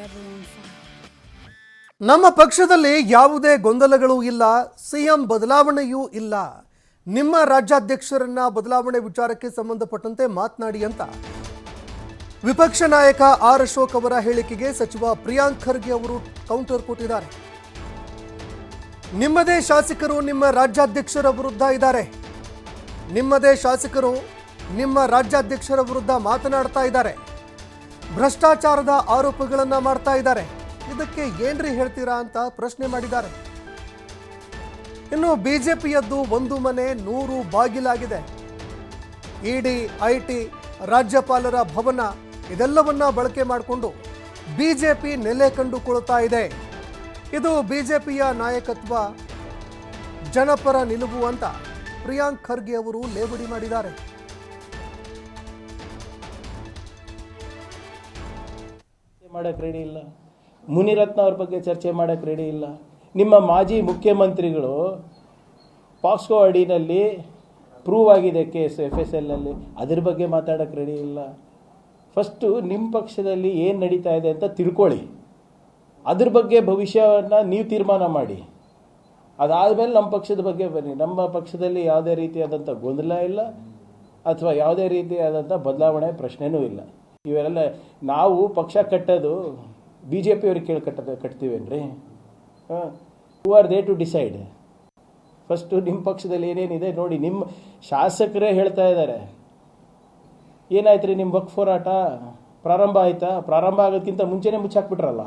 everyone fine. ನಮ್ಮ ಪಕ್ಷದಲ್ಲಿ ಯಾವುದೇ ಗೊಂದಲಗಳು ಇಲ್ಲ, ಸಿಎಂ ಬದಲಾವಣೆಯೂ ಇಲ್ಲ. ನಿಮ್ಮ ರಾಜ್ಯಾಧ್ಯಕ್ಷರನ್ನ ಬದಲಾವಣೆ ವಿಚಾರಕ್ಕೆ ಸಂಬಂಧಪಟ್ಟಂತೆ ಮಾತನಾಡಿ ಅಂತ ವಿಪಕ್ಷ ನಾಯಕ ಆರ್ ಅಶೋಕ್ ಅವರ ಹೇಳಿಕೆಗೆ ಸಚಿವ ಪ್ರಿಯಾಂಕ್ ಖರ್ಗೆ ಅವರು ಕೌಂಟರ್ ಕೊಟ್ಟಿದ್ದಾರೆ. ನಿಮ್ಮದೇ ಶಾಸಕರು ನಿಮ್ಮ ರಾಜ್ಯಾಧ್ಯಕ್ಷರ ವಿರುದ್ಧ ಇದ್ದಾರೆ. ನಿಮ್ಮದೇ ಶಾಸಕರು ನಿಮ್ಮ ರಾಜ್ಯಾಧ್ಯಕ್ಷರ ವಿರುದ್ಧ ಮಾತನಾಡ್ತಾ ಇದ್ದಾರೆ. ಭ್ರಷ್ಟಾಚಾರದ ಆರೋಪಗಳನ್ನ ಮಾಡ್ತಾ ಇದ್ದಾರೆ. ಇದಕ್ಕೆ ಏನ್ರಿ ಹೇಳ್ತೀರಾ ಅಂತ ಪ್ರಶ್ನೆ ಮಾಡಿದ್ದಾರೆ. ಇನ್ನು ಬಿಜೆಪಿಯದ್ದು ಒಂದು ಮನೆ 100 ಬಾಗಿಲಾಗಿದೆ. ಇಡಿ, ಐಟಿ, ರಾಜ್ಯಪಾಲರ ಭವನ ಇದೆಲ್ಲವನ್ನ ಬಳಕೆ ಮಾಡಿಕೊಂಡು ಬಿಜೆಪಿ ನೆಲೆ ಕಂಡುಕೊಳ್ತಾ ಇದೆ. ಇದು ಬಿಜೆಪಿಯ ನಾಯಕತ್ವ, ಜನಪರ ನಿಲುವು ಅಂತ ಪ್ರಿಯಾಂಕ್ ಖರ್ಗೆ ಅವರು ಲೇವಡಿ ಮಾಡಿದ್ದಾರೆ. ಮಾಡಕ್ಕೆ ರೆಡಿ ಇಲ್ಲ. ಮುನಿರತ್ನ ಅವ್ರ ಬಗ್ಗೆ ಚರ್ಚೆ ಮಾಡಕ್ಕೆ ರೆಡಿ ಇಲ್ಲ. ನಿಮ್ಮ ಮಾಜಿ ಮುಖ್ಯಮಂತ್ರಿಗಳು ಪಾಕ್ಸೋ ಅಡಿನಲ್ಲಿ ಪ್ರೂವ್ ಆಗಿದೆ ಕೇಸ್ FSL ಅಲ್ಲಿ, ಅದ್ರ ಬಗ್ಗೆ ಮಾತಾಡಕ್ಕೆ ರೆಡಿ ಇಲ್ಲ. ಫಸ್ಟು ನಿಮ್ಮ ಪಕ್ಷದಲ್ಲಿ ಏನು ನಡೀತಾ ಇದೆ ಅಂತ ತಿಳ್ಕೊಳ್ಳಿ, ಅದ್ರ ಬಗ್ಗೆ ಭವಿಷ್ಯವನ್ನು ನೀವು ತೀರ್ಮಾನ ಮಾಡಿ. ಅದಾದಮೇಲೆ ನಮ್ಮ ಪಕ್ಷದ ಬಗ್ಗೆ ಬನ್ನಿ. ನಮ್ಮ ಪಕ್ಷದಲ್ಲಿ ಯಾವುದೇ ರೀತಿಯಾದಂಥ ಗೊಂದಲ ಇಲ್ಲ ಅಥವಾ ಯಾವುದೇ ರೀತಿಯಾದಂಥ ಬದಲಾವಣೆ ಪ್ರಶ್ನೆನೂ ಇಲ್ಲ. ಇವೆಲ್ಲ ನಾವು ಪಕ್ಷ ಕಟ್ಟೋದು BJP ಅವ್ರಿಗೆ ಕಟ್ತೀವೇನ್ರಿ? Who are they to decide? First ನಿಮ್ಮ ಪಕ್ಷದಲ್ಲಿ ಏನೇನಿದೆ ನೋಡಿ. ನಿಮ್ಮ ಶಾಸಕರೇ ಹೇಳ್ತಾ ಇದ್ದಾರೆ, ಏನಾಯ್ತು ರೀ ನಿಮ್ಮ ವಕ್ಫ್ ಹೋರಾಟ ಪ್ರಾರಂಭ ಆಯ್ತಾ? ಪ್ರಾರಂಭ ಆಗೋದಕ್ಕಿಂತ ಮುಂಚೆನೇ ಮುಚ್ಚಾಕ್ಬಿಟ್ರಲ್ಲ,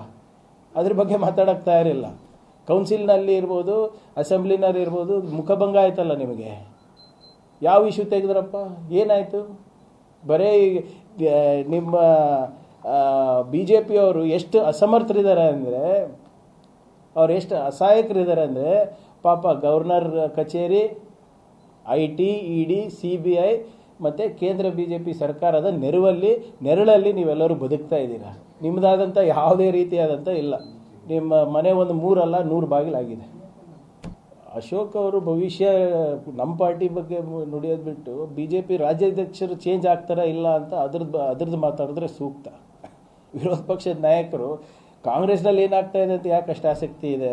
ಅದ್ರ ಬಗ್ಗೆ ಮಾತಾಡೋಕ್ಕೆ ತಯಾರಿಲ್ಲ. ಕೌನ್ಸಿಲ್ನಲ್ಲಿ ಇರ್ಬೋದು, ಅಸೆಂಬ್ಲಿನಲ್ಲಿ ಇರ್ಬೋದು, ಮುಖಭಂಗ ಆಯ್ತಲ್ಲ ನಿಮಗೆ. ಯಾವ ಇಶ್ಯೂ ತೆಗೆದ್ರಪ್ಪ? ಏನಾಯಿತು? ಬರೀ ನಿಮ್ಮ BJP ಅವರು ಎಷ್ಟು ಅಸಮರ್ಥರಿದ್ದಾರೆ ಅಂದರೆ, ಅವ್ರು ಎಷ್ಟು ಅಸಹಾಯಕರಿದ್ದಾರೆ ಅಂದರೆ, ಪಾಪ ಗವರ್ನರ್ ಕಚೇರಿ, IT, ED, CBI ಮತ್ತು ಕೇಂದ್ರ BJP ಸರ್ಕಾರದ ನೆರಳಲ್ಲಿ ನೀವೆಲ್ಲರೂ ಬದುಕ್ತಾ ಇದ್ದೀರಾ. ನಿಮ್ಮದಾದಂಥ ಯಾವುದೇ ರೀತಿಯಾದಂಥ ಇಲ್ಲ. ನಿಮ್ಮ ಮನೆ ಒಂದು 3 ಅಲ್ಲ 100 ಬಾಗಿಲಾಗಿದೆ. ಅಶೋಕ್ ಅವರು ಭವಿಷ್ಯ ನಮ್ಮ ಪಾರ್ಟಿ ಬಗ್ಗೆ ನುಡಿಯೋದು ಬಿಟ್ಟು BJP ರಾಜ್ಯಾಧ್ಯಕ್ಷರು ಚೇಂಜ್ ಆಗ್ತಾರಾ ಇಲ್ಲ ಅಂತ ಅದ್ರದ್ದು ಮಾತಾಡಿದ್ರೆ ಸೂಕ್ತ. ವಿರೋಧ ಪಕ್ಷದ ನಾಯಕರು ಕಾಂಗ್ರೆಸ್ನಲ್ಲಿ ಏನಾಗ್ತಾ ಇದೆ ಅಂತ ಯಾಕೆ ಅಷ್ಟು ಆಸಕ್ತಿ ಇದೆ?